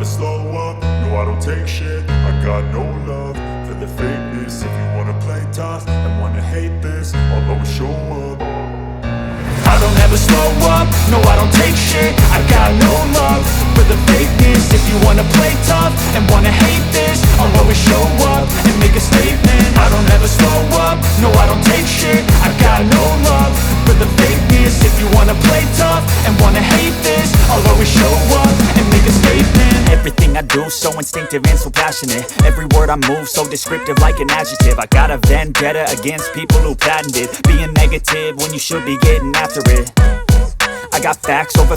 slow up, no I don't take shit. I got no love for the fakeness. If you wanna play tough and wanna hate this, I'll always show up. I don't ever slow up, no I don't take shit. I got no love for the fakeness. If you wanna play tough and wanna hate this, I'll always show up and make a statement. I don't ever slow up, no I don't take shit. I got no love for the fakeness. If you wanna play tough and wanna hate this, I'll always show up and make a statement. Everything I do so instinctive and so passionate. Every word I move so descriptive like an adjective. I got a vendetta against people who patented being negative when you should be getting after it. I got facts over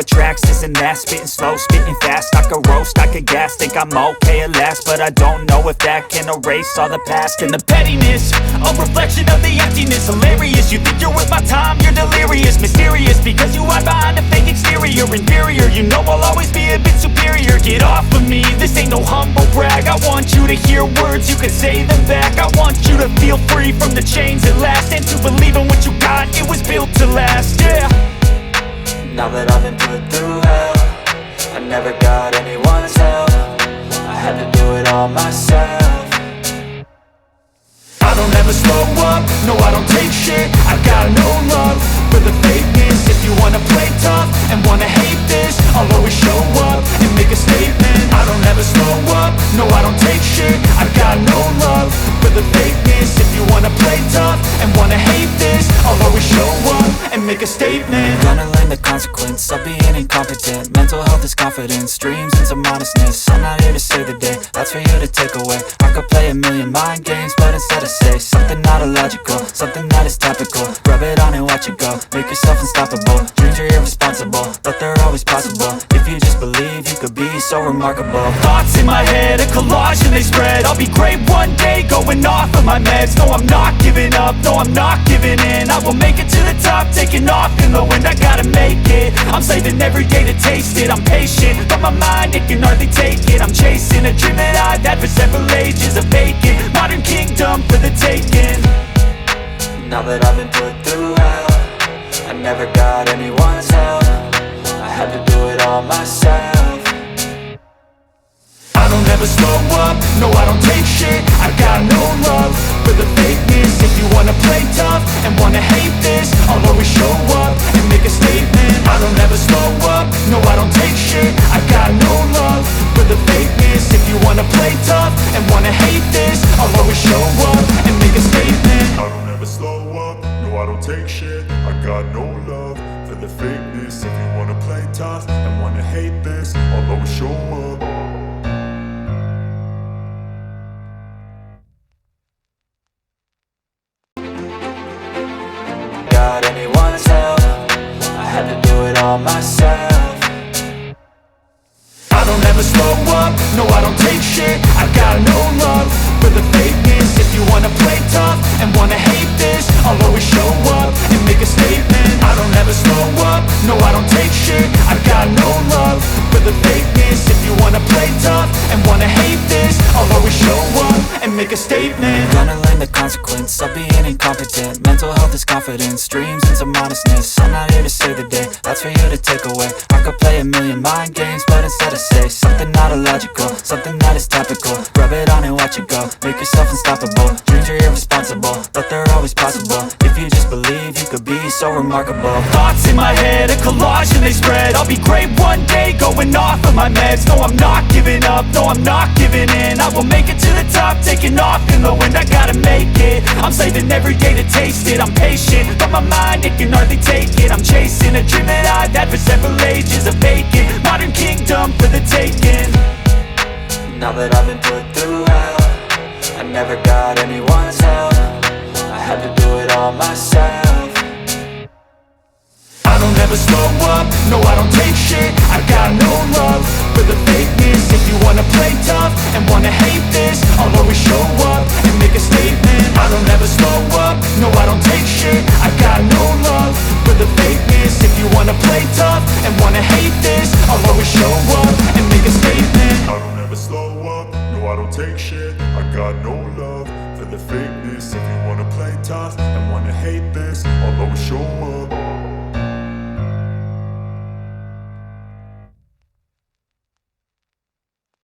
tracks, this and that. Spitting slow, spitting fast, I could roast, I could gas. Think I'm okay at last, but I don't know if that can erase all the past. And the pettiness, a reflection of the emptiness. Hilarious, you think you're worth my time, you're delirious. Mysterious, because you hide behind a fake exterior. Inferior, you know I'll always be a bit superior. Get off of me, this ain't no humble brag. I want you to hear words, you can say them back. I want you to feel free from the chains at last, and to believe in what you got, it was built to last, yeah. Now that I've been put through hell, I never got anyone's help. I had to do it all myself. I don't ever slow up, no I don't take shit. I got no love for the fakeness. If you wanna play tough and wanna hate this, I'll always show up and make a statement. I don't ever slow up, no I don't take shit. I got no love for the fakeness. If you wanna play tough and wanna hate this, I'll always show up and make a statement. Gonna learn the consequence of being incompetent. Mental health is confidence, dreams and some honestness. I'm not here to save the day, that's for you to take away. I could play a million mind games, but instead I say something not illogical, something that is topical. Rub it on and watch it go, make yourself unstoppable. Dreams are irresponsible, but they're always possible. If you just believe, you could be so remarkable. Thoughts in my head, a collage and they spread. I'll be great one day, going off of my meds. No, I'm not giving up, no, I'm not giving in. I will make it to the top, taking off in the wind. I gotta make it, I'm saving every day to taste it. I'm patient, but my mind, it can hardly take it. I'm chasing a dream that I've had for several ages. A vacant, modern kingdom for the taking. Now that I've been put through hell, I never got anyone's help. I had to do it all myself. I don't ever slow up, no I don't take shit. I got no love for the fakeness. If you wanna play tough and wanna hate this, I'll always show up and make a statement. I don't ever slow up, no I don't take shit. I got no love for the fakeness. If you wanna play tough and wanna hate this, I'll always show up and make a statement. I don't ever slow up, no I don't take shit. I got no love for the fakeness. If you wanna play tough and wanna hate this, I'll always show up. Got anyone's help, I had to do it all myself. I don't ever slow up, no I don't take shit. I got no love for the fakeness. If you wanna play tough and wanna hate this, I'll always show up and make a statement. I don't ever slow up, no I don't take shit. I got no love for the fakeness. If you wanna play tough and wanna hate this, I'll always show up and make a statement. Gonna learn the consequence of being incompetent. Mental health is confidence, dreams and some honestness. I'm not here to save the day, that's for you to take away. I could play a million mind games, but instead I say something not illogical, something that is topical. Rub it on and watch it go, make yourself unstoppable. Dreams are irresponsible, but they're always possible. If you just believe, you could be so remarkable. Thoughts in my head, a collage and they spread. I'll be great one day, going off of my meds. No, I'm not giving up, no, I'm not giving in. I will make it to the top, taking off in the wind. I gotta make it, I'm saving every day to taste it. I'm patient, but my mind, it can hardly take it. I'm chasing a dream that I've had for several ages. A vacant, modern kingdom for the taking. Now that I've been put through hell, I never got anyone's help. I had to do it all myself. I don't ever slow up, no I don't take shit. I got no